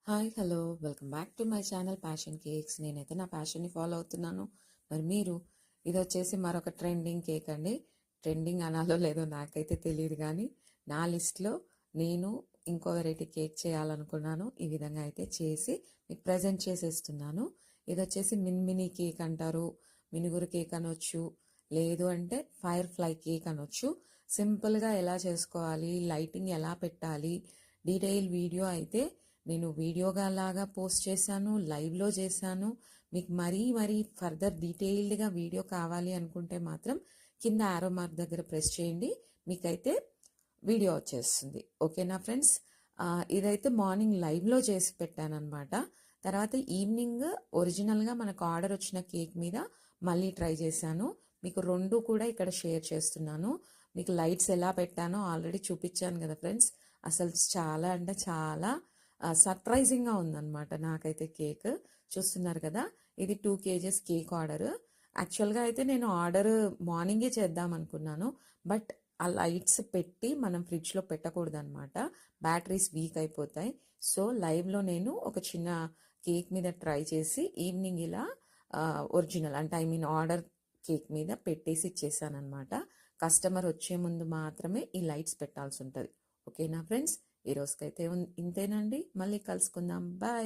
Hi hello welcome back to my channel passion cakes. నేనైతే నా ప్యాషన్ని follow అవుతున్నాను. మరి మీరు ఇది వచ్చేసి మరొక ట్రెండింగ్ కేక్ అండి. ట్రెండింగ్ అనాలో లేదో నాకైతే తెలియదు, కానీ నా లిస్ట్లో నేను ఇంకో వెరైటీ కేక్ చేయాలనుకున్నాను. ఈ విధంగా అయితే చేసి మీకు ప్రజెంట్ చేసేస్తున్నాను. ఇది వచ్చేసి మినీ కేక్ అంటారు, మినుగురు కేక్ అనొచ్చు, లేదు అంటే ఫైర్ ఫ్లై కేక్ అనొచ్చు. సింపుల్గా ఎలా చేసుకోవాలి, లైటింగ్ ఎలా పెట్టాలి, డీటెయిల్ వీడియో అయితే నేను వీడియోగా లాగా పోస్ట్ చేశాను, లైవ్లో చేశాను. మీకు మరీ ఫర్దర్ డీటెయిల్డ్గా వీడియో కావాలి అనుకుంటే మాత్రం కింద ఆరో మార్క్ దగ్గర ప్రెస్ చేయండి, మీకైతే వీడియో వచ్చేస్తుంది. ఓకేనా ఫ్రెండ్స్? ఇదైతే మార్నింగ్ లైవ్లో చేసి పెట్టాను అనమాట. తర్వాత ఈవినింగ్ ఒరిజినల్గా మనకు ఆర్డర్ వచ్చిన కేక్ మీద మళ్ళీ ట్రై చేశాను. మీకు రెండు కూడా ఇక్కడ షేర్ చేస్తున్నాను. మీకు లైట్స్ ఎలా పెట్టానో ఆల్రెడీ చూపించాను కదా ఫ్రెండ్స్. అసలు చాలా అంటే చాలా సర్ప్రైజింగ్గా ఉందన్నమాట నాకైతే కేక్. చూస్తున్నారు కదా, ఇది 2 kgs కేక్ ఆర్డర్. యాక్చువల్గా అయితే నేను ఆర్డర్ మార్నింగే చేద్దాం అనుకున్నాను, బట్ ఆ లైట్స్ పెట్టి మనం ఫ్రిడ్జ్లో పెట్టకూడదు అనమాట, బ్యాటరీస్ వీక్ అయిపోతాయి. సో లైవ్లో నేను ఒక చిన్న కేక్ మీద ట్రై చేసి ఈవినింగ్ ఇలా ఒరిజినల్ అంటే ఆర్డర్ కేక్ మీద పెట్టేసి ఇచ్చేసాను అనమాట. కస్టమర్ వచ్చే ముందు మాత్రమే ఈ లైట్స్ పెట్టాల్సి ఉంటుంది. ఓకేనా ఫ్రెండ్స్? ఈ రోజుకైతే ఇంతేనండి. మళ్ళీ కలుసుకుందాం. బాయ్.